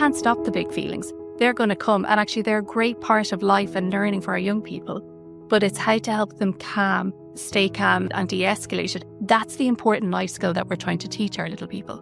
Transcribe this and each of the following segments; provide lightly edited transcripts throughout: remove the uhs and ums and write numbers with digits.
can't stop the big feelings. They're going to come, and actually they're a great part of life and learning for our young people. But it's how to help them stay calm and de-escalate it. That's the important life skill that we're trying to teach our little people.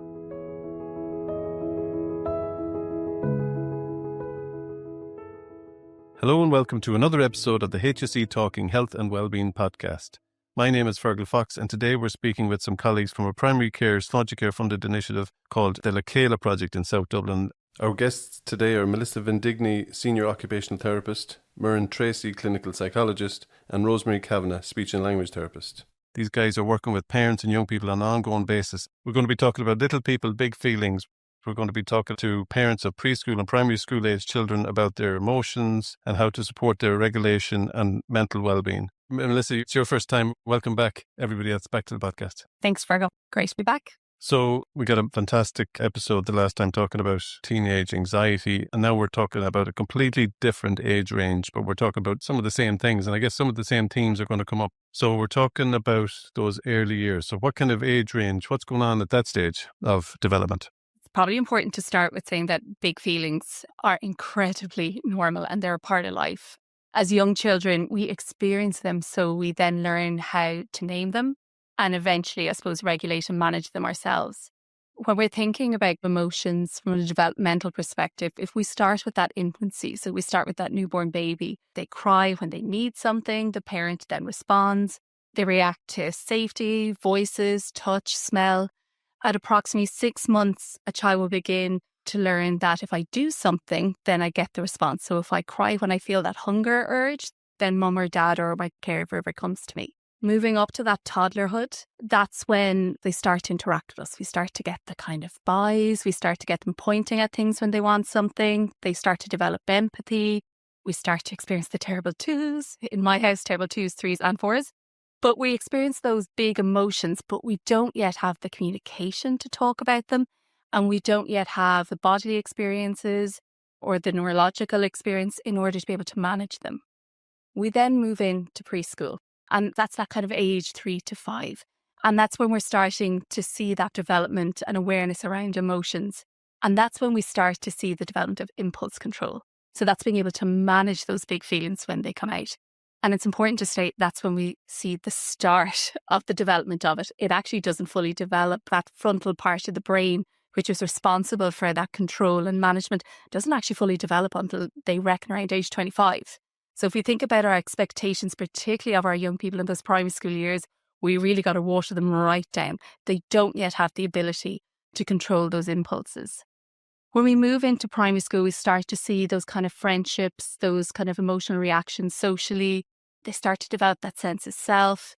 Hello and welcome to another episode of the HSE Talking Health and Wellbeing podcast. My name is Fergal Fox, and today we're speaking with some colleagues from a primary care, Sláinte Care funded initiative called the Lacéla Project in South Dublin. Our guests today are Melissa Vindigni, Senior Occupational Therapist, Muireann Treacy, Clinical Psychologist, and Rosemary Kavanagh, Speech and Language Therapist. These guys are working with parents and young people on an ongoing basis. We're going to be talking about little people, big feelings. We're going to be talking to parents of preschool and primary school age children about their emotions and how to support their regulation and mental well-being. Melissa, it's your first time. Welcome back, everybody else, back to the podcast. Thanks, Fergal. Great to be back. So we got a fantastic episode the last time talking about teenage anxiety, and now we're talking about a completely different age range, but we're talking about some of the same things, and I guess some of the same themes are going to come up. So we're talking about those early years. So what kind of age range, what's going on at that stage of development? Probably important to start with saying that big feelings are incredibly normal and they're a part of life. As young children, we experience them, so we then learn how to name them and eventually, I suppose, regulate and manage them ourselves. When we're thinking about emotions from a developmental perspective, if we start with that infancy, so we start with that newborn baby, they cry when they need something, the parent then responds, they react to safety, voices, touch, smell. At approximately 6 months, a child will begin to learn that if I do something, then I get the response. So if I cry when I feel that hunger urge, then mum or dad or my caregiver comes to me. Moving up to that toddlerhood, that's when they start to interact with us. We start to get the kind of buys. We start to get them pointing at things when they want something. They start to develop empathy. We start to experience the terrible twos. In my house, terrible twos, threes and fours. But we experience those big emotions, but we don't yet have the communication to talk about them. And we don't yet have the bodily experiences or the neurological experience in order to be able to manage them. We then move into preschool. And that's that kind of age 3 to 5. And that's when we're starting to see that development and awareness around emotions. And that's when we start to see the development of impulse control. So that's being able to manage those big feelings when they come out. And it's important to state that's when we see the start of the development of it. It actually doesn't fully develop. That frontal part of the brain, which is responsible for that control and management, doesn't actually fully develop until they reckon around age 25. So if we think about our expectations, particularly of our young people in those primary school years, we really got to water them right down. They don't yet have the ability to control those impulses. When we move into primary school, we start to see those kind of friendships, those kind of emotional reactions socially. They start to develop that sense of self.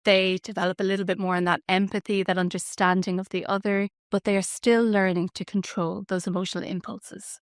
They develop a little bit more in that empathy, that understanding of the other, but they are still learning to control those emotional impulses.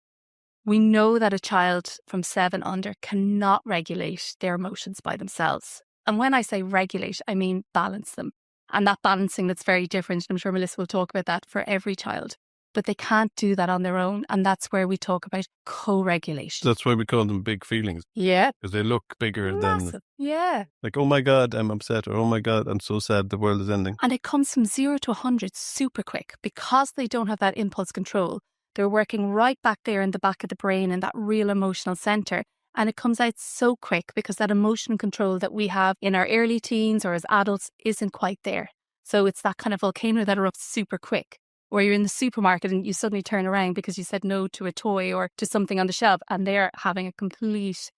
We know that a child from 7 under cannot regulate their emotions by themselves. And when I say regulate, I mean balance them. And that balancing that's very different, and I'm sure Melissa will talk about that for every child. But they can't do that on their own. And that's where we talk about co-regulation. That's why we call them big feelings. Yeah. Because they look bigger than... Yeah. Like, oh my God, I'm upset, or oh my God, I'm so sad, the world is ending. And it comes from 0 to 100 super quick. Because they don't have that impulse control, they're working right back there in the back of the brain in that real emotional centre. And it comes out so quick because that emotion control that we have in our early teens or as adults isn't quite there. So it's that kind of volcano that erupts super quick. Where you're in the supermarket and you suddenly turn around because you said no to a toy or to something on the shelf and they're having a complete,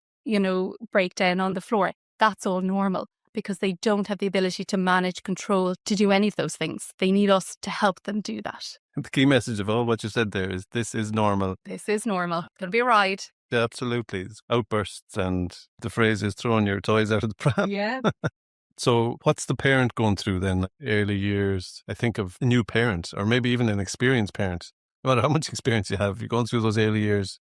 breakdown on the floor. That's all normal because they don't have the ability to manage, control, to do any of those things. They need us to help them do that. And the key message of all what you said there is this is normal. This is normal. It's going to be a ride. Yeah, absolutely. It's outbursts, and the phrase is throwing your toys out of the pram. Yeah. So what's the parent going through then? Early years, I think of a new parent or maybe even an experienced parent. No matter how much experience you have, you're going through those early years,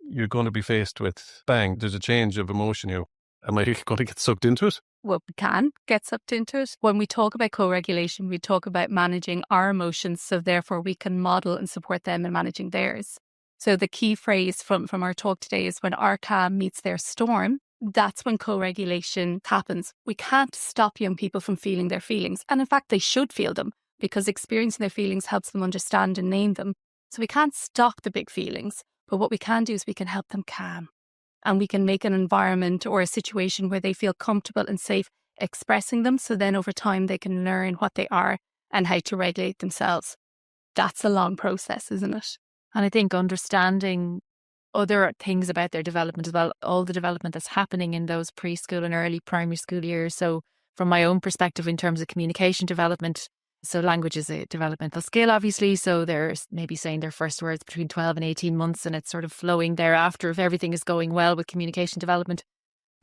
you're going to be faced with, bang, there's a change of emotion here. Am I going to get sucked into it? Well, we can get sucked into it. When we talk about co-regulation, we talk about managing our emotions, so therefore we can model and support them in managing theirs. So the key phrase from our talk today is when our calm meets their storm. That's when co-regulation happens. We can't stop young people from feeling their feelings. And in fact, they should feel them because experiencing their feelings helps them understand and name them. So we can't stop the big feelings, but what we can do is we can help them calm, and we can make an environment or a situation where they feel comfortable and safe expressing them. So then over time they can learn what they are and how to regulate themselves. That's a long process, isn't it? And I think understanding other things about their development as well, all the development that's happening in those preschool and early primary school years. So from my own perspective in terms of communication development, so language is a developmental skill, obviously. So they're maybe saying their first words between 12 and 18 months, and it's sort of flowing thereafter if everything is going well with communication development.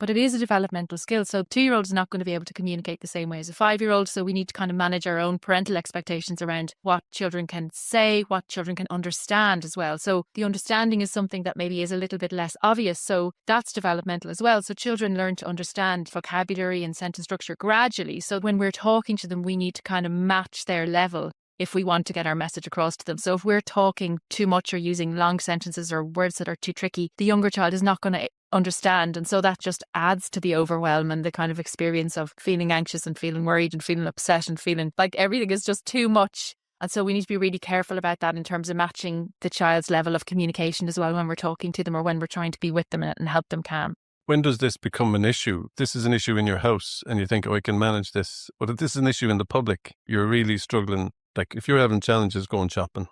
But it is a developmental skill. So a 2-year-old is not going to be able to communicate the same way as a 5-year-old. So we need to kind of manage our own parental expectations around what children can say, what children can understand as well. So the understanding is something that maybe is a little bit less obvious. So that's developmental as well. So children learn to understand vocabulary and sentence structure gradually. So when we're talking to them, we need to kind of match their level if we want to get our message across to them. So if we're talking too much or using long sentences or words that are too tricky, the younger child is not going to understand. And so that just adds to the overwhelm and the kind of experience of feeling anxious and feeling worried and feeling upset and feeling like everything is just too much. And so we need to be really careful about that in terms of matching the child's level of communication as well when we're talking to them or when we're trying to be with them and help them calm. When does this become an issue? This is an issue in your house and you think, oh, I can manage this. But if this is an issue in the public, you're really struggling. Like if you're having challenges going shopping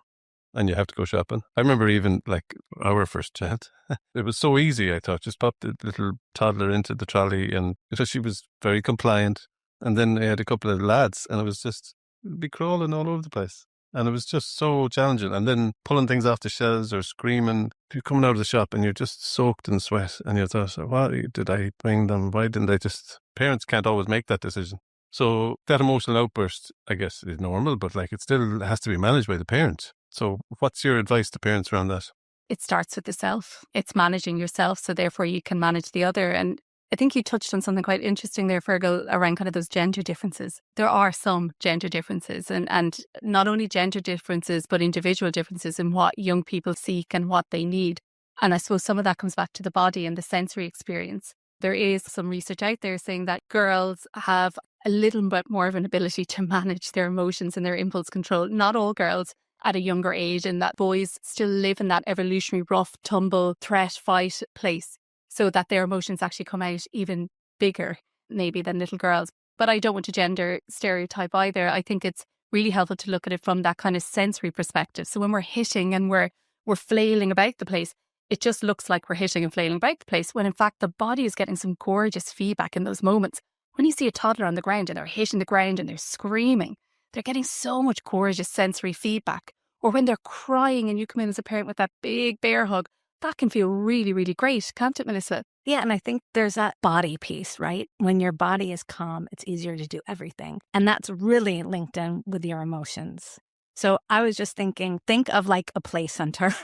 and you have to go shopping. I remember even like our first child. It was so easy, I thought. Just pop the little toddler into the trolley and she was very compliant. And then I had a couple of lads and it was just be crawling all over the place. And it was just so challenging. And then pulling things off the shelves or screaming. You're coming out of the shop and you're just soaked in sweat. And you thought, why did I bring them? Why didn't I just... Parents can't always make that decision. So that emotional outburst, I guess, is normal, but like it still has to be managed by the parent. So what's your advice to parents around that? It starts with the self. It's managing yourself, so therefore you can manage the other. And I think you touched on something quite interesting there, Fergal, around kind of those gender differences. There are some gender differences and not only gender differences, but individual differences in what young people seek and what they need. And I suppose some of that comes back to the body and the sensory experience. There is some research out there saying that girls have a little bit more of an ability to manage their emotions and their impulse control. Not all girls at a younger age, and that boys still live in that evolutionary rough, tumble, threat, fight place, so that their emotions actually come out even bigger maybe than little girls. But I don't want to gender stereotype either. I think it's really helpful to look at it from that kind of sensory perspective. So when we're hitting and we're flailing about the place, it just looks like we're hitting and flailing about the place, when in fact the body is getting some gorgeous feedback in those moments. When you see a toddler on the ground and they're hitting the ground and they're screaming, they're getting so much gorgeous sensory feedback. Or when they're crying and you come in as a parent with that big bear hug, that can feel really, really great, can't it, Melissa? Yeah, and I think there's that body piece, right? When your body is calm, it's easier to do everything. And that's really linked in with your emotions. So I was just thinking, think of like a play center.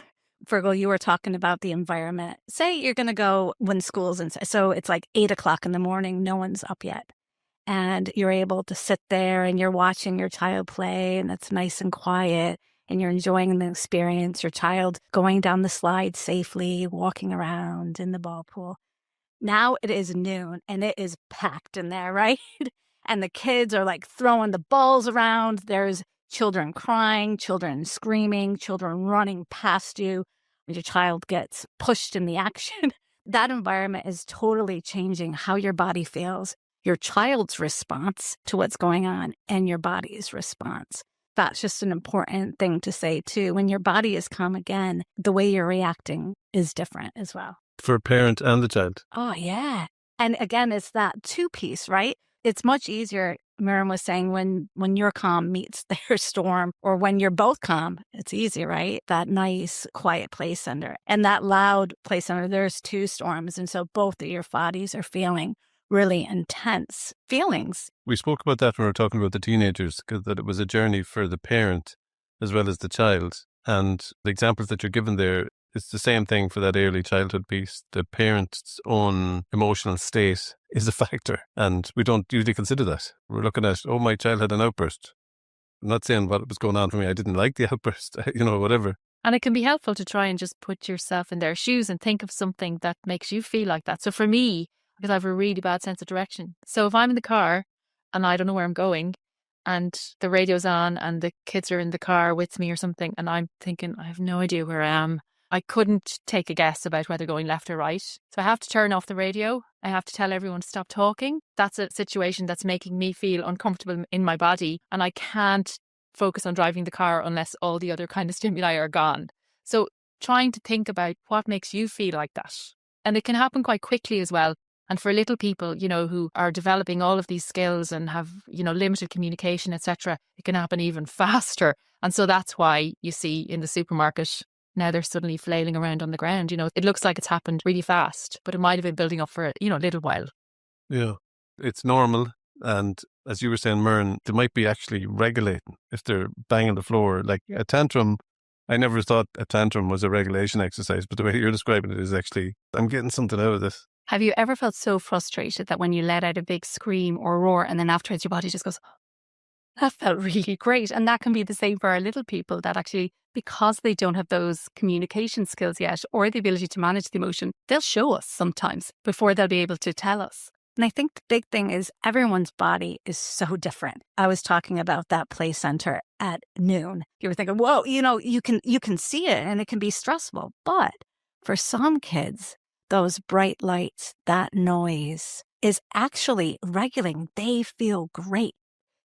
Fergal, you were talking about the environment. Say you're going to go when school's in, so it's like 8 o'clock in the morning, no one's up yet. And you're able to sit there and you're watching your child play and it's nice and quiet and you're enjoying the experience, your child going down the slide safely, walking around in the ball pool. Now it is noon and it is packed in there, right? And the kids are like throwing the balls around. There's children crying, children screaming, children running past you. Your child gets pushed in the action. That environment is totally changing how your body feels, your child's response to what's going on, and your body's response. That's just an important thing to say too. When your body is calm again, the way you're reacting is different as well. For a parent and the child. Oh, yeah. And again, it's that two-piece, right? It's much easier, Muireann was saying, when your calm meets their storm, or when you're both calm, it's easy, right? That nice, quiet play center. And that loud play center, there's two storms. And so both of your bodies are feeling really intense feelings. We spoke about that when we were talking about the teenagers, because that it was a journey for the parent as well as the child. And the examples that you're given there, it's the same thing for that early childhood piece. The parent's own emotional state is a factor, and we don't usually consider that. We're looking at, oh, my child had an outburst. I'm not saying what was going on for me. I didn't like the outburst, whatever. And it can be helpful to try and just put yourself in their shoes and think of something that makes you feel like that. So for me, because I have a really bad sense of direction. So if I'm in the car and I don't know where I'm going and the radio's on and the kids are in the car with me or something, and I'm thinking, I have no idea where I am. I couldn't take a guess about whether going left or right. So I have to turn off the radio. I have to tell everyone to stop talking. That's a situation that's making me feel uncomfortable in my body, and I can't focus on driving the car unless all the other kind of stimuli are gone. So trying to think about what makes you feel like that. And it can happen quite quickly as well. And for little people, who are developing all of these skills and have, limited communication, etc., it can happen even faster. And so that's why you see in the supermarket, now they're suddenly flailing around on the ground. It looks like it's happened really fast, but it might have been building up for, a little while. Yeah, it's normal. And as you were saying, Muireann, they might be actually regulating if they're banging the floor. Like a tantrum, I never thought a tantrum was a regulation exercise, but the way you're describing it is actually, I'm getting something out of this. Have you ever felt so frustrated that when you let out a big scream or roar and then afterwards your body just goes, that felt really great? And that can be the same for our little people, that actually, because they don't have those communication skills yet or the ability to manage the emotion, they'll show us sometimes before they'll be able to tell us. And I think the big thing is everyone's body is so different. I was talking about that play center at noon. You were thinking, whoa, you can see it and it can be stressful. But for some kids, those bright lights, that noise is actually regulating. They feel great.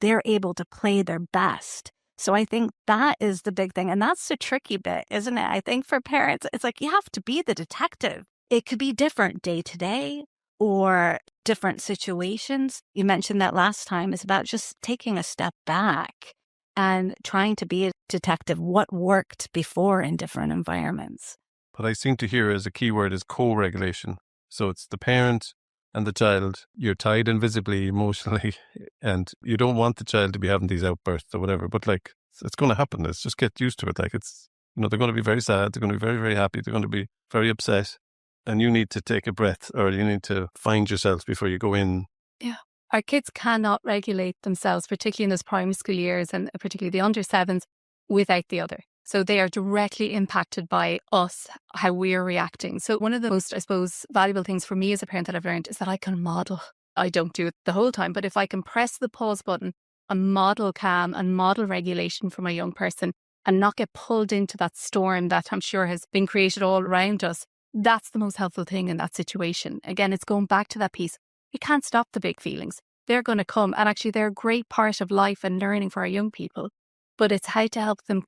They're able to play their best. So I think that is the big thing. And that's the tricky bit, isn't it? I think for parents, it's like you have to be the detective. It could be different day to day or different situations. You mentioned that last time. It's about just taking a step back and trying to be a detective. What worked before in different environments? What I seem to hear as a key word is co-regulation. So it's the parent and the child. You're tied invisibly emotionally, and you don't want the child to be having these outbursts or whatever, but like, it's going to happen. Let's just get used to it. Like it's, they're going to be very sad. They're going to be very, very happy. They're going to be very upset. And you need to take a breath, or you need to find yourself before you go in. Yeah. Our kids cannot regulate themselves, particularly in those primary school years and particularly the under sevens, without the other. So they are directly impacted by us, how we're reacting. So one of the most, I suppose, valuable things for me as a parent that I've learned is that I can model. I don't do it the whole time, but if I can press the pause button and model calm and model regulation for my young person and not get pulled into that storm that I'm sure has been created all around us, that's the most helpful thing in that situation. Again, it's going back to that piece. We can't stop the big feelings. They're going to come. And actually, they're a great part of life and learning for our young people. But it's how to help them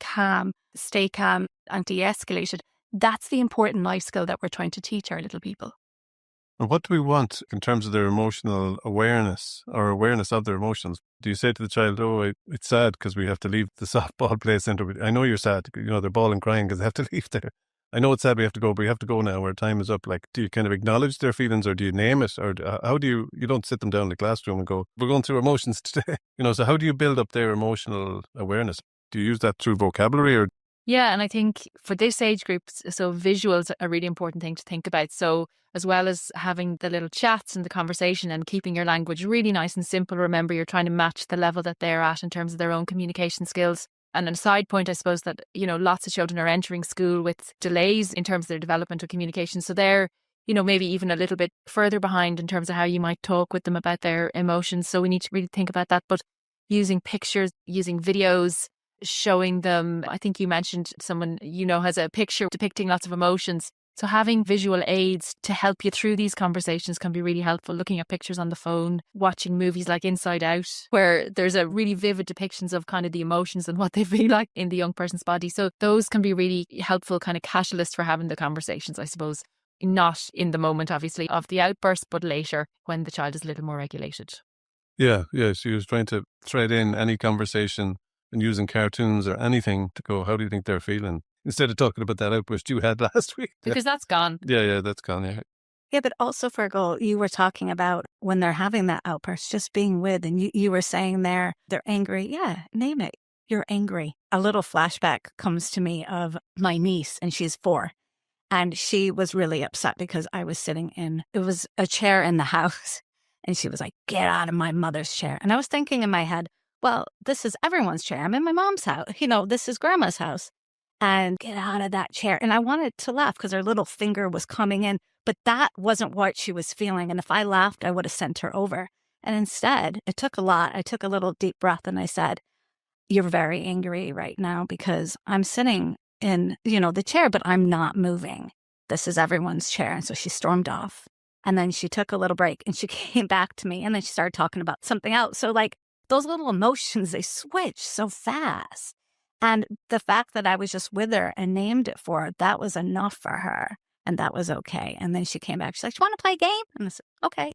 stay calm and de-escalated. That's the important life skill that we're trying to teach our little people. And what do we want in terms of their emotional awareness or awareness of their emotions? Do you say to the child, oh, it's sad because we have to leave the softball play centre? I know you're sad. They're bawling crying because they have to leave there. I know it's sad we have to go, but we have to go now. Our time is up. Like, do you kind of acknowledge their feelings, or do you name it? Or how do you don't sit them down in the classroom and go, we're going through emotions today. So how do you build up their emotional awareness? Do you use that through vocabulary or? Yeah, and I think for this age group, so visuals are a really important thing to think about. So as well as having the little chats and the conversation and keeping your language really nice and simple, remember you're trying to match the level that they're at in terms of their own communication skills. And a side point, I suppose, that, lots of children are entering school with delays in terms of their development of communication. So they're, maybe even a little bit further behind in terms of how you might talk with them about their emotions. So we need to really think about that. But using pictures, using videos, showing them, I think you mentioned someone, has a picture depicting lots of emotions. So having visual aids to help you through these conversations can be really helpful. Looking at pictures on the phone, watching movies like Inside Out, where there's a really vivid depictions of kind of the emotions and what they feel like in the young person's body. So those can be really helpful kind of catalyst for having the conversations, I suppose. Not in the moment, obviously, of the outburst, but later when the child is a little more regulated. Yeah. So he was trying to thread in any conversation and using cartoons or anything to go, how do you think they're feeling? Instead of talking about that outburst you had last week. Because that's gone. Yeah, that's gone, yeah. Yeah, but also, Fergal, you were talking about when they're having that outburst, just being with, and you were saying they're angry. Yeah, name it. You're angry. A little flashback comes to me of my niece, and she's 4. And she was really upset because I was sitting it was a chair in the house. And she was like, get out of my mother's chair. And I was thinking in my head, well, this is everyone's chair. I'm in my mom's house. This is grandma's house. And get out of that chair. And I wanted to laugh because her little finger was coming in, but that wasn't what she was feeling. And if I laughed, I would have sent her over. And instead, it took a lot. I took a little deep breath and I said, you're very angry right now because I'm sitting in, the chair, but I'm not moving. This is everyone's chair. And so she stormed off. And then she took a little break and she came back to me and then she started talking about something else. So like those little emotions, they switch so fast. And the fact that I was just with her and named it for her, that was enough for her. And that was okay. And then she came back. She's like, "Do you want to play a game?" And I said, okay.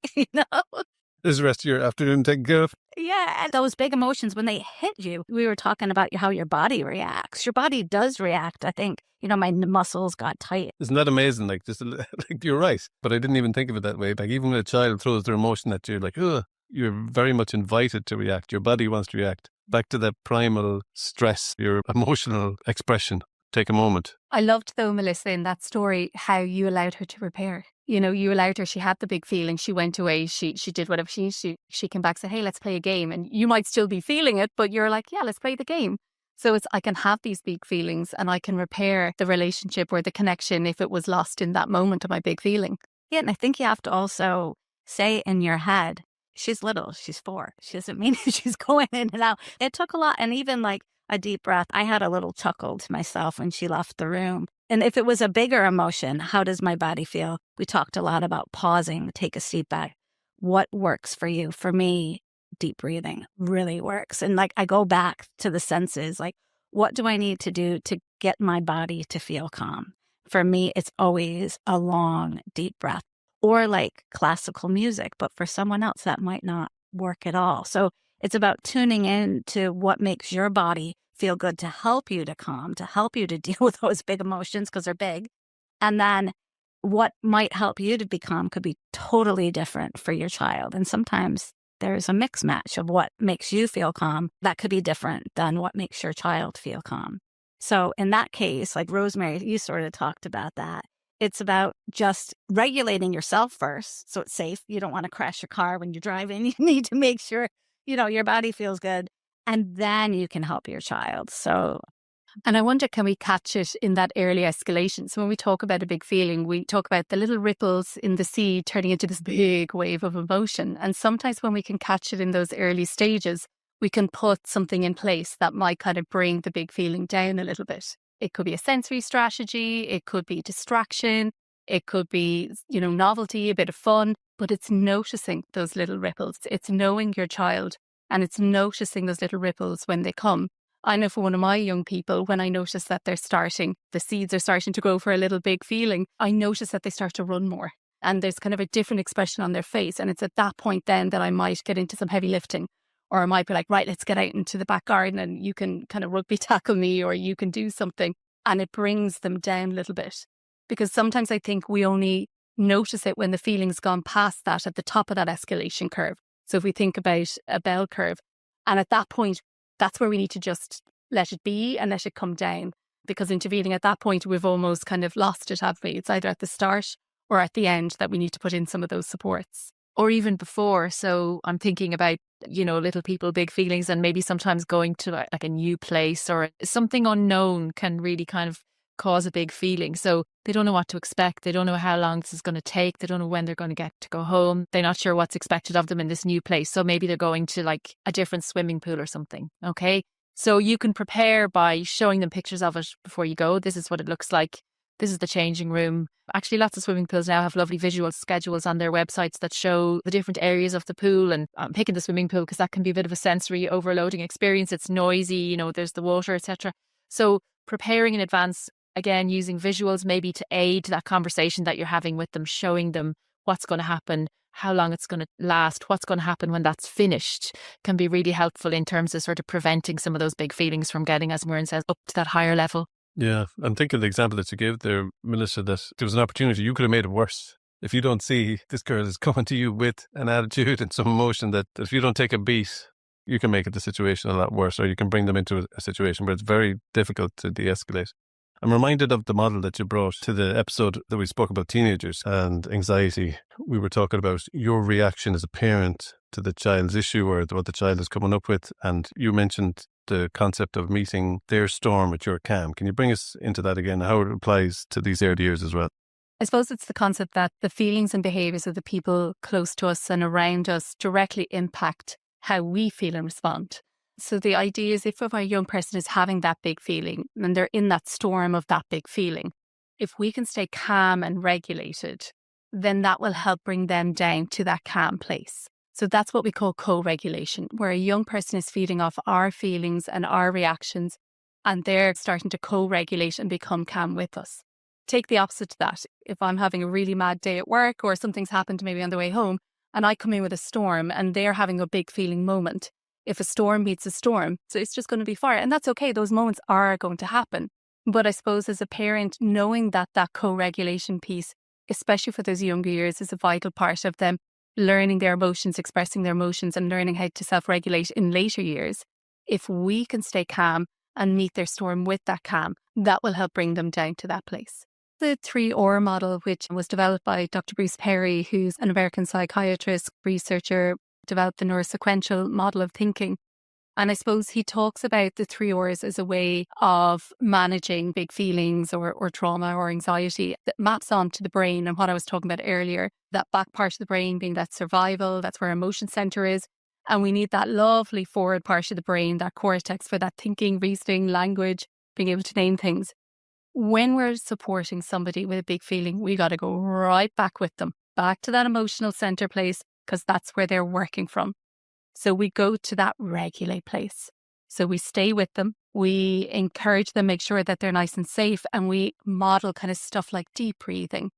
Is the rest of your afternoon taken care of? Yeah. And those big emotions, when they hit you, we were talking about how your body reacts. Your body does react. I think, my muscles got tight. Isn't that amazing? Like, like you're right. But I didn't even think of it that way. Like, even when a child throws their emotion at you, like, ugh, you're very much invited to react. Your body wants to react. Back to that primal stress, your emotional expression. Take a moment. I loved, though, Melissa, in that story, how you allowed her to repair. You allowed her, she had the big feeling, she went away, she did whatever she came back, said, "Hey, let's play a game." And you might still be feeling it, but you're like, "Yeah, let's play the game." So I can have these big feelings and I can repair the relationship or the connection if it was lost in that moment of my big feeling. Yeah, and I think you have to also say in your head, she's little, she's 4. She doesn't mean she's going in and out. It took a lot. And even like a deep breath, I had a little chuckle to myself when she left the room. And if it was a bigger emotion, how does my body feel? We talked a lot about pausing, take a step back. What works for you? For me, deep breathing really works. And like I go back to the senses, like what do I need to do to get my body to feel calm? For me, it's always a long, deep breath or like classical music. But for someone else, that might not work at all. So it's about tuning in to what makes your body feel good to help you to calm, to help you to deal with those big emotions because they're big. And then what might help you to be calm could be totally different for your child. And sometimes there's a mix match of what makes you feel calm that could be different than what makes your child feel calm. So in that case, like Rosemary, you sort of talked about that. It's about just regulating yourself first so it's safe. You don't want to crash your car when you're driving. You need to make sure, your body feels good. And then you can help your child. And I wonder, can we catch it in that early escalation? So when we talk about a big feeling, we talk about the little ripples in the sea turning into this big wave of emotion. And sometimes when we can catch it in those early stages, we can put something in place that might kind of bring the big feeling down a little bit. It could be a sensory strategy. It could be distraction. It could be, novelty, a bit of fun. But it's noticing those little ripples. It's knowing your child. And it's noticing those little ripples when they come. I know for one of my young people, when I notice that the seeds are starting to grow for a little big feeling, I notice that they start to run more. And there's kind of a different expression on their face. And it's at that point then that I might get into some heavy lifting. Or I might be like, right, let's get out into the back garden and you can kind of rugby tackle me or you can do something. And it brings them down a little bit. Because sometimes I think we only notice it when the feeling's gone past that at the top of that escalation curve. So if we think about a bell curve, and at that point, that's where we need to just let it be and let it come down. Because intervening at that point, we've almost kind of lost it, have we? It's either at the start or at the end that we need to put in some of those supports. Or even before. So I'm thinking about, little people, big feelings, and maybe sometimes going to like a new place or something unknown can really kind of cause a big feeling. So they don't know what to expect. They don't know how long this is going to take. They don't know when they're going to get to go home. They're not sure what's expected of them in this new place. So maybe they're going to like a different swimming pool or something. Okay. So you can prepare by showing them pictures of it before you go. This is what it looks like. This is the changing room. Actually, lots of swimming pools now have lovely visual schedules on their websites that show the different areas of the pool. And I'm picking the swimming pool because that can be a bit of a sensory overloading experience. It's noisy, there's the water, etc. So preparing in advance, again, using visuals maybe to aid that conversation that you're having with them, showing them what's going to happen, how long it's going to last, what's going to happen when that's finished, can be really helpful in terms of sort of preventing some of those big feelings from getting, as Muireann says, up to that higher level. Yeah, I'm thinking of the example that you gave there, Melissa, that there was an opportunity. You could have made it worse. If you don't see this girl is coming to you with an attitude and some emotion that if you don't take a beat, you can make the situation a lot worse, or you can bring them into a situation where it's very difficult to de-escalate. I'm reminded of the model that you brought to the episode that we spoke about teenagers and anxiety. We were talking about your reaction as a parent to the child's issue or what the child is coming up with. And you mentioned the concept of meeting their storm with your calm. Can you bring us into that again, how it applies to these early years as well? I suppose it's the concept that the feelings and behaviours of the people close to us and around us directly impact how we feel and respond. So the idea is if a young person is having that big feeling and they're in that storm of that big feeling, if we can stay calm and regulated, then that will help bring them down to that calm place. So that's what we call co-regulation, where a young person is feeding off our feelings and our reactions, and they're starting to co-regulate and become calm with us. Take the opposite to that. If I'm having a really mad day at work or something's happened maybe on the way home and I come in with a storm and they're having a big feeling moment, if a storm meets a storm, so it's just going to be fire. And that's okay. Those moments are going to happen. But I suppose as a parent, knowing that that co-regulation piece, especially for those younger years, is a vital part of them learning their emotions, expressing their emotions and learning how to self-regulate in later years. If we can stay calm and meet their storm with that calm, that will help bring them down to that place. The 3R model, which was developed by Dr. Bruce Perry, who's an American psychiatrist, researcher, developed the neurosequential model of thinking. And I suppose he talks about the 3Rs as a way of managing big feelings or trauma or anxiety that maps onto the brain. And what I was talking about earlier, that back part of the brain being that survival, that's where our emotion center is. And we need that lovely forward part of the brain, that cortex, for that thinking, reasoning, language, being able to name things. When we're supporting somebody with a big feeling, we got to go right back with them, back to that emotional center place, because that's where they're working from. So we go to that regulate place. So we stay with them. We encourage them, make sure that they're nice and safe. And we model kind of stuff like deep breathing.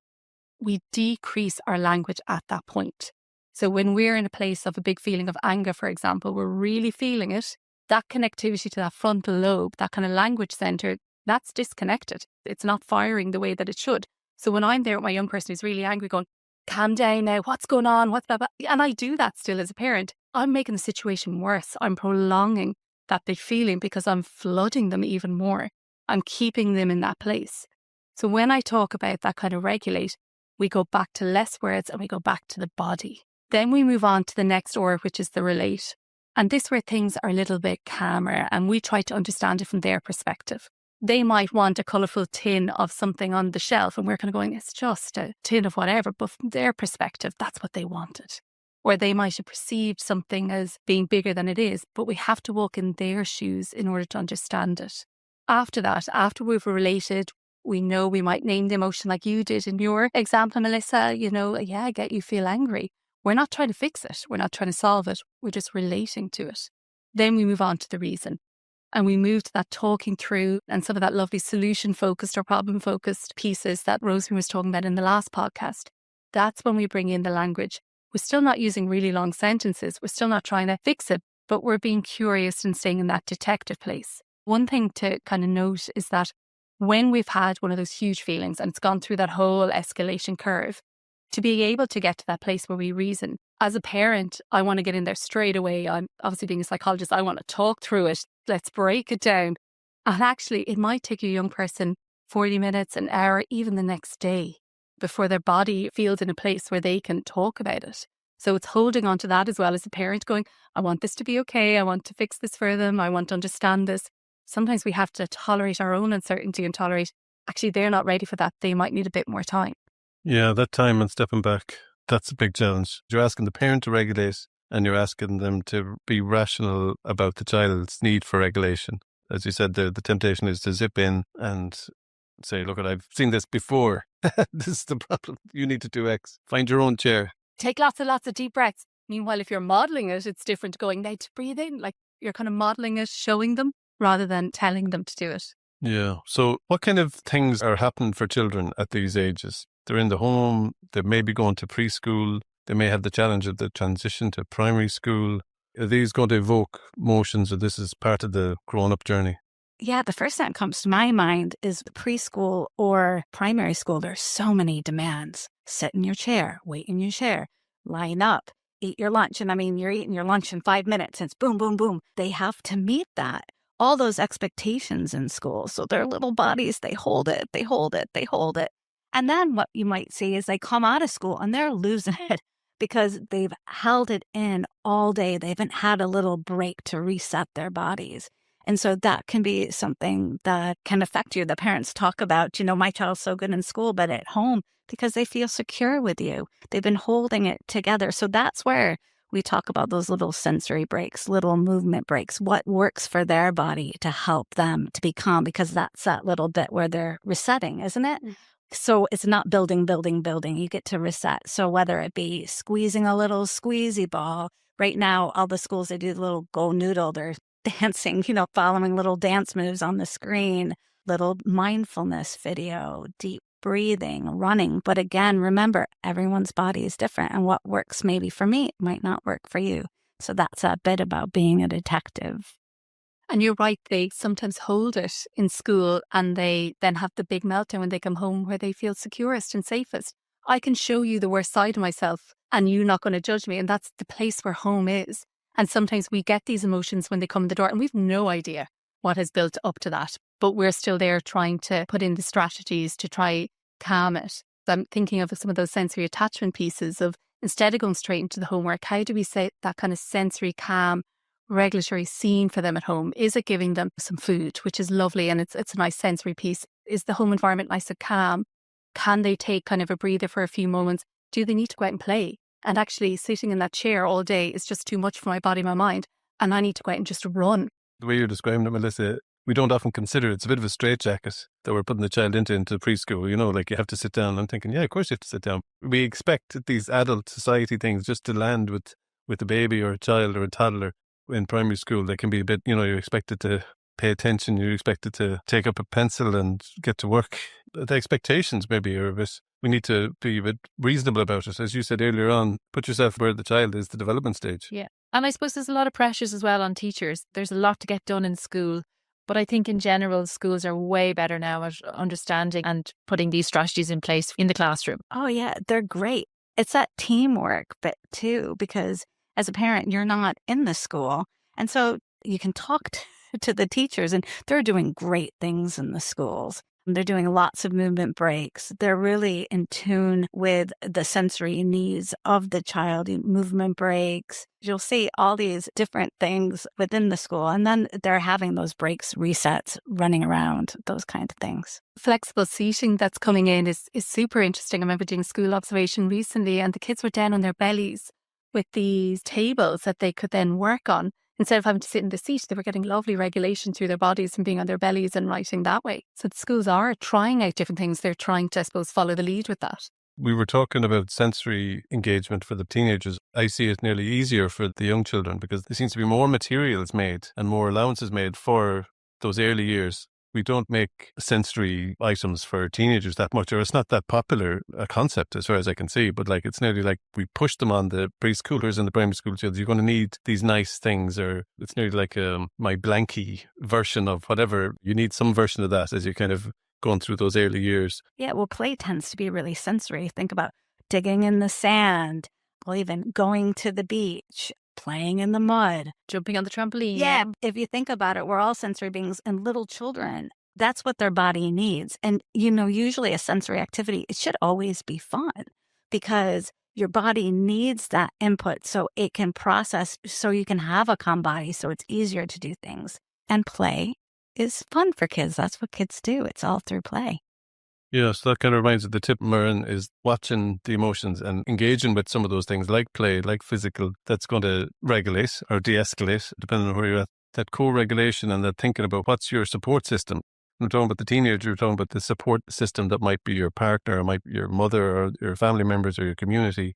We decrease our language at that point. So when we're in a place of a big feeling of anger, for example, we're really feeling it. That connectivity to that frontal lobe, that kind of language center, that's disconnected. It's not firing the way that it should. So when I'm there with my young person who's really angry going, calm down now, what's going on? What's blah, blah? And I do that still as a parent. I'm making the situation worse. I'm prolonging that big feeling because I'm flooding them even more. I'm keeping them in that place. So when I talk about that kind of regulate, we go back to less words and we go back to the body. Then we move on to the next R, which is the relate. And this where things are a little bit calmer and we try to understand it from their perspective. They might want a colourful tin of something on the shelf and we're kind of going, it's just a tin of whatever. But from their perspective, that's what they wanted. Or they might have perceived something as being bigger than it is, but we have to walk in their shoes in order to understand it. After that, after we've related, we know we might name the emotion like you did in your example, Melissa, yeah, I get you feel angry. We're not trying to fix it. We're not trying to solve it. We're just relating to it. Then we move on to the reason. And we move to that talking through and some of that lovely solution-focused or problem-focused pieces that Rosemary was talking about in the last podcast. That's when we bring in the language. We're still not using really long sentences. We're still not trying to fix it, but we're being curious and staying in that detective place. One thing to kind of note is that when we've had one of those huge feelings and it's gone through that whole escalation curve, to be able to get to that place where we reason. As a parent, I want to get in there straight away. I'm obviously being a psychologist. I want to talk through it. Let's break it down. And actually, it might take a young person 40 minutes, an hour, even the next day before their body feels in a place where they can talk about it. So it's holding on to that as well as a parent going, I want this to be okay. I want to fix this for them. I want to understand this. Sometimes we have to tolerate our own uncertainty and tolerate, actually, they're not ready for that. They might need a bit more time. Yeah, that time and stepping back, that's a big challenge. You're asking the parent to regulate and you're asking them to be rational about the child's need for regulation. As you said, the temptation is to zip in and say, look, I've seen this before. This is the problem. You need to do X. Find your own chair. Take lots of deep breaths. Meanwhile, if you're modelling it, it's different to going, now to breathe in. Like you're kind of modelling it, showing them rather than telling them to do it. Yeah. So what kind of things are happening for children at these ages? They're in the home, they may be going to preschool, they may have the challenge of the transition to primary school. Are these going to evoke emotions or this is part of the grown-up journey? Yeah, the first thing that comes to my mind is preschool or primary school. There's so many demands. Sit in your chair, wait in your chair, line up, eat your lunch. And I mean, you're eating your lunch in 5 minutes. It's boom, boom, boom. They have to meet that. All those expectations in school. So their little bodies, they hold it, they hold it, they hold it. And then what you might see is they come out of school and they're losing it because they've held it in all day. They haven't had a little break to reset their bodies. And so that can be something that can affect you. The parents talk about, my child's so good in school, but at home, because they feel secure with you. They've been holding it together. So that's where we talk about those little sensory breaks, little movement breaks, what works for their body to help them to be calm, because that's that little bit where they're resetting, isn't it? So it's not building. You get to reset. So whether it be squeezing a little squeezy ball, right now, all the schools, they do the little go noodle. They're dancing, following little dance moves on the screen, little mindfulness video, deep breathing, running. But again, remember, everyone's body is different, and what works maybe for me might not work for you. So that's a bit about being a detective. And you're right, they sometimes hold it in school and they then have the big meltdown when they come home where they feel securest and safest. I can show you the worst side of myself and you're not going to judge me. And that's the place where home is. And sometimes we get these emotions when they come in the door and we've no idea what has built up to that. But we're still there trying to put in the strategies to try calm it. I'm thinking of some of those sensory attachment pieces of, instead of going straight into the homework, how do we say that kind of sensory calm regulatory scene for them at home? Is it giving them some food, which is lovely and it's a nice sensory piece? Is the home environment nice and calm? Can they take kind of a breather for a few moments? Do they need to go out and play? And actually sitting in that chair all day is just too much for my body, my mind, and I need to go out and just run. The way you're describing it, Melissa, we don't often consider it's a bit of a straitjacket that we're putting the child into preschool. Like you have to sit down. I'm thinking, yeah, of course you have to sit down. We expect these adult society things just to land with a baby or a child or a toddler. In primary school, they can be a bit, you're expected to pay attention, you're expected to take up a pencil and get to work. The expectations maybe are a bit, we need to be a bit reasonable about it. As you said earlier on, put yourself where the child is, the development stage. Yeah. And I suppose there's a lot of pressures as well on teachers. There's a lot to get done in school. But I think in general, schools are way better now at understanding and putting these strategies in place in the classroom. Oh, yeah, they're great. It's that teamwork bit too, because as a parent, you're not in the school. And so you can talk to the teachers, and they're doing great things in the schools. They're doing lots of movement breaks. They're really in tune with the sensory needs of the child, movement breaks. You'll see all these different things within the school. And then they're having those breaks, resets, running around, those kind of things. Flexible seating that's coming in is super interesting. I remember doing school observation recently and the kids were down on their bellies with these tables that they could then work on. Instead of having to sit in the seat, they were getting lovely regulation through their bodies and being on their bellies and writing that way. So the schools are trying out different things. They're trying to, I suppose, follow the lead with that. We were talking about sensory engagement for the teenagers. I see it nearly easier for the young children because there seems to be more materials made and more allowances made for those early years. We don't make sensory items for teenagers that much, or it's not that popular a concept as far as I can see, but it's nearly like we push them on the preschoolers and the primary school children. You're going to need these nice things, or it's nearly like my blankie version of whatever. You need some version of that as you're kind of going through those early years. Yeah, well, play tends to be really sensory. Think about digging in the sand, or even going to the beach, playing in the mud, jumping on the trampoline. Yeah, if you think about it, we're all sensory beings, and little children, that's what their body needs. And, usually a sensory activity, it should always be fun because your body needs that input so it can process, so you can have a calm body, so it's easier to do things. And play is fun for kids. That's what kids do. It's all through play. Yeah, so that kind of reminds me, the tip, Muireann, is watching the emotions and engaging with some of those things like play, like physical, that's going to regulate or de-escalate, depending on where you're at. That co-regulation and that thinking about what's your support system. I'm talking about the teenager, you're talking about the support system that might be your partner, or might be your mother, or your family members, or your community.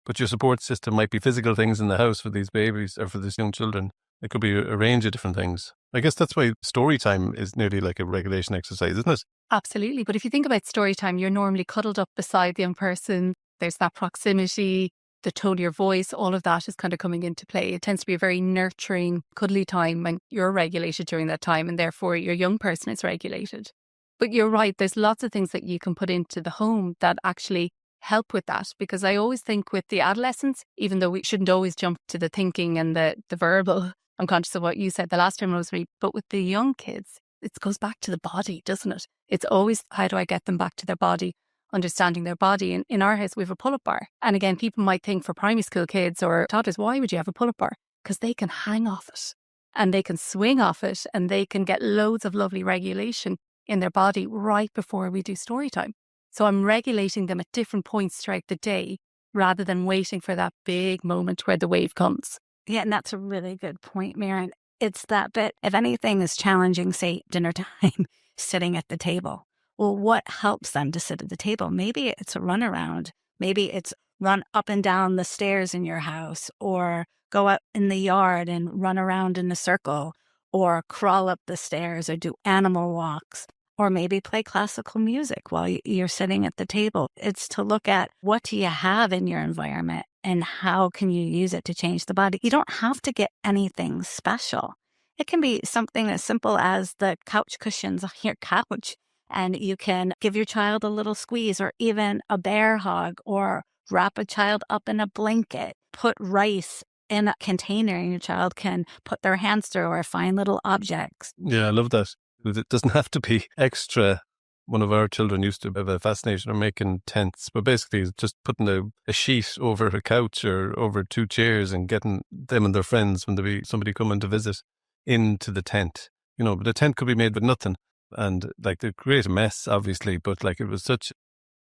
But your support system might be physical things in the house for these babies or for these young children. It could be a range of different things. I guess that's why story time is nearly like a regulation exercise, isn't it? Absolutely. But if you think about story time, you're normally cuddled up beside the young person. There's that proximity, the tone of your voice, all of that is kind of coming into play. It tends to be a very nurturing, cuddly time, and you're regulated during that time, and therefore your young person is regulated. But you're right, there's lots of things that you can put into the home that actually help with that, because I always think with the adolescents, even though we shouldn't always jump to the thinking and the verbal, I'm conscious of what you said the last time, Rosemary, but with the young kids, it goes back to the body, doesn't it? It's always, how do I get them back to their body, understanding their body? And in our house, we have a pull-up bar. And again, people might think for primary school kids or toddlers, why would you have a pull-up bar? Because they can hang off it. and they can swing off it and they can get loads of lovely regulation in their body right before we do story time. So I'm regulating them at different points throughout the day rather than waiting for that big moment where the wave comes. Yeah, and that's a really good point, Muireann. It's that bit, if anything is challenging, say dinner time, sitting at the table. Well, what helps them to sit at the table? Maybe it's a run around. Maybe it's run up and down the stairs in your house, or go out in the yard and run around in a circle, or crawl up the stairs, or do animal walks, or maybe play classical music while you're sitting at the table. It's to look at what do you have in your environment and how can you use it to change the body. You don't have to get anything special. It can be something as simple as the couch cushions on your couch, and you can give your child a little squeeze, or even a bear hug, or wrap a child up in a blanket, put rice in a container and your child can put their hands through, or find little objects. Yeah, I love that. It doesn't have to be extra. One of our children used to have a fascination of making tents, but basically it's just putting a sheet over a couch or over two chairs and getting them and their friends, when there be somebody coming to visit, into the tent. But the tent could be made with nothing. And like, they create a mess, obviously, but like, it was such,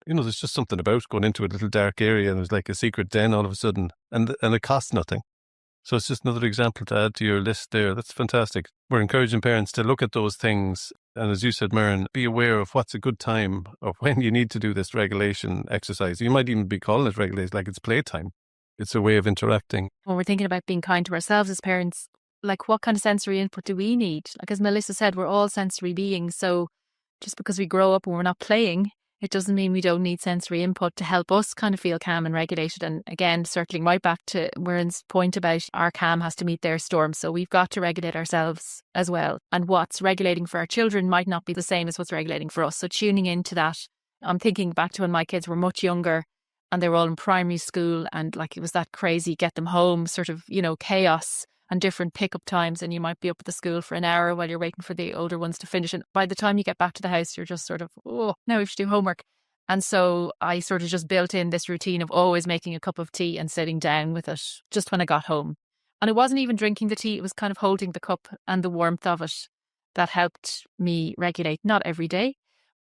there's just something about going into a little dark area and there's like a secret den all of a sudden, and it costs nothing. So it's just another example to add to your list there. That's fantastic. We're encouraging parents to look at those things. And as you said, Muireann, be aware of what's a good time or when you need to do this regulation exercise. You might even be calling it regulation, like it's playtime. It's a way of interacting. When we're thinking about being kind to ourselves as parents, like, what kind of sensory input do we need? Like, as Melissa said, we're all sensory beings. So just because we grow up and we're not playing, it doesn't mean we don't need sensory input to help us kind of feel calm and regulated. And again, circling right back to Muireann's point about our calm has to meet their storm. So we've got to regulate ourselves as well. And what's regulating for our children might not be the same as what's regulating for us. So tuning into that, I'm thinking back to when my kids were much younger and they were all in primary school, and like, it was that crazy get them home sort of, chaos and different pickup times, and you might be up at the school for an hour while you're waiting for the older ones to finish. And by the time you get back to the house, you're just sort of, oh, now we have to do homework. And so I sort of just built in this routine of always making a cup of tea and sitting down with it just when I got home. And it wasn't even drinking the tea, it was kind of holding the cup and the warmth of it that helped me regulate. Not every day,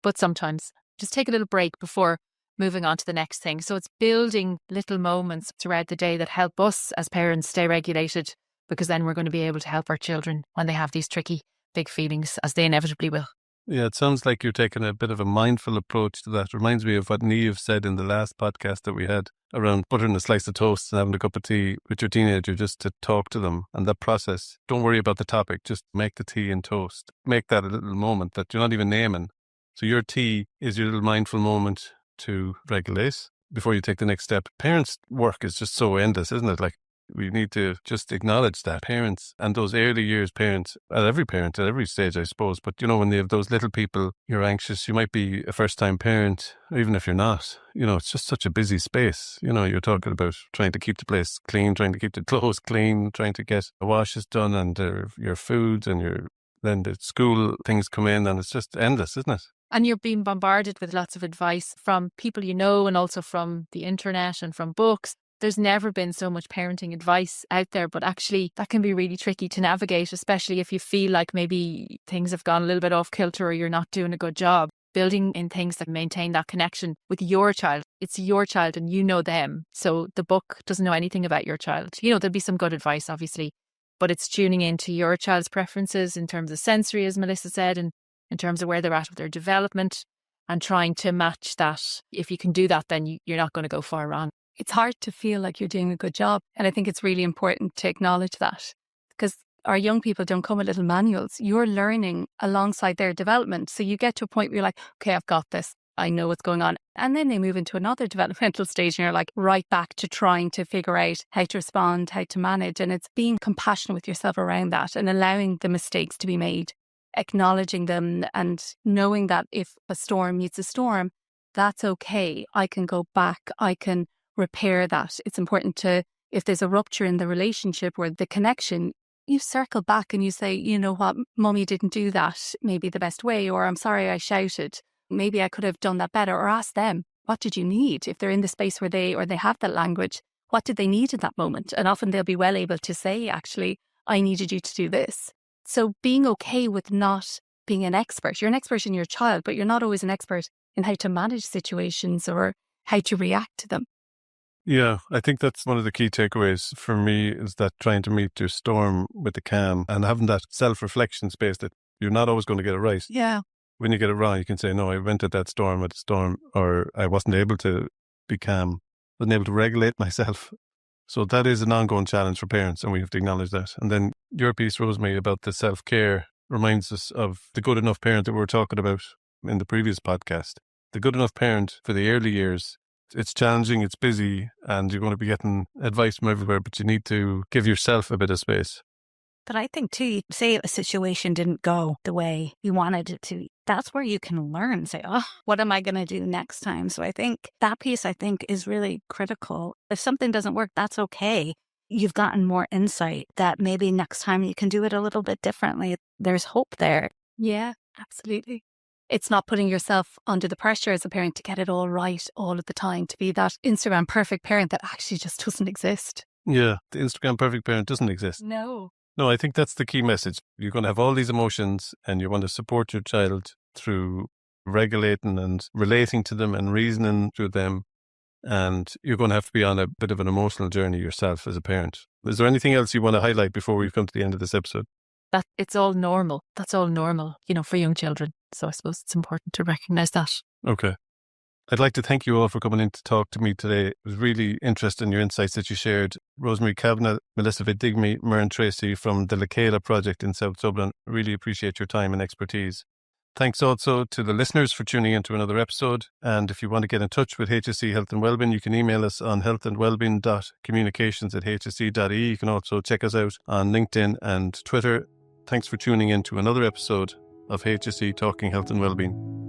but sometimes. Just take a little break before moving on to the next thing. So it's building little moments throughout the day that help us as parents stay regulated, because then we're going to be able to help our children when they have these tricky, big feelings, as they inevitably will. Yeah, it sounds like you're taking a bit of a mindful approach to that. Reminds me of what Niamh said in the last podcast that we had around buttering a slice of toast and having a cup of tea with your teenager, just to talk to them. And that process, don't worry about the topic, just make the tea and toast. Make that a little moment that you're not even naming. So your tea is your little mindful moment to regulate before you take the next step. Parents' work is just so endless, isn't it? Like, we need to just acknowledge that parents and those early years parents, every parent at every stage, I suppose. But, when they have those little people, you're anxious. You might be a first-time parent, or even if you're not, it's just such a busy space. You're talking about trying to keep the place clean, trying to keep the clothes clean, trying to get the washes done and your food and then the school things come in, and it's just endless, isn't it? And you're being bombarded with lots of advice from people and also from the internet and from books. There's never been so much parenting advice out there, but actually that can be really tricky to navigate, especially if you feel like maybe things have gone a little bit off kilter or you're not doing a good job. Building in things that maintain that connection with your child. It's your child and you know them. So the book doesn't know anything about your child. There'll be some good advice, obviously, but it's tuning into your child's preferences in terms of sensory, as Melissa said, and in terms of where they're at with their development, and trying to match that. If you can do that, then you're not going to go far wrong. It's hard to feel like you're doing a good job. And I think it's really important to acknowledge that, because our young people don't come with little manuals. You're learning alongside their development. So you get to a point where you're like, okay, I've got this. I know what's going on. And then they move into another developmental stage and you're like right back to trying to figure out how to respond, how to manage. And it's being compassionate with yourself around that and allowing the mistakes to be made, acknowledging them and knowing that if a storm meets a storm, that's okay. I can go back. I can repair that. It's important to, if there's a rupture in the relationship or the connection, you circle back and you say, you know what, Mummy didn't do that maybe the best way, or I'm sorry I shouted. Maybe I could have done that better. Or ask them, what did you need? If they're in the space where they have that language, what did they need in that moment? And often they'll be well able to say, actually, I needed you to do this. So being okay with not being an expert. You're an expert in your child, but you're not always an expert in how to manage situations or how to react to them. Yeah, I think that's one of the key takeaways for me, is that trying to meet your storm with the calm and having that self-reflection space that you're not always going to get it right. Yeah. When you get it wrong, you can say, no, I went at that storm with a storm, or I wasn't able to be calm, wasn't able to regulate myself. So that is an ongoing challenge for parents, and we have to acknowledge that. And then your piece, Rosemary, about the self-care reminds us of the good enough parent that we were talking about in the previous podcast. The good enough parent for the early years, it's challenging, it's busy, and you're going to be getting advice from everywhere, but you need to give yourself a bit of space. But I think too, say a situation didn't go the way you wanted it to, that's where you can learn, say, oh, what am I going to do next time? So I think that piece, is really critical. If something doesn't work, that's okay. You've gotten more insight that maybe next time you can do it a little bit differently. There's hope there. Yeah, absolutely. It's not putting yourself under the pressure as a parent to get it all right all of the time, to be that Instagram perfect parent that actually just doesn't exist. Yeah, the Instagram perfect parent doesn't exist. No, I think that's the key message. You're going to have all these emotions and you want to support your child through regulating and relating to them and reasoning through them. And you're going to have to be on a bit of an emotional journey yourself as a parent. Is there anything else you want to highlight before we come to the end of this episode? That it's all normal. That's all normal, for young children. So I suppose it's important to recognize that. Okay. I'd like to thank you all for coming in to talk to me today. It was really interesting, your insights that you shared. Rosemary, Kavanagh, Melissa Vindigni, Muireann, Treacy from the Lacala project in South Dublin. Really appreciate your time and expertise. Thanks also to the listeners for tuning into another episode. And if you want to get in touch with HSE Health and Wellbeing, you can email us on healthandwellbeing.communications@hse.ie. You can also check us out on LinkedIn and Twitter. Thanks for tuning in to another episode of HSE Talking Health and Wellbeing.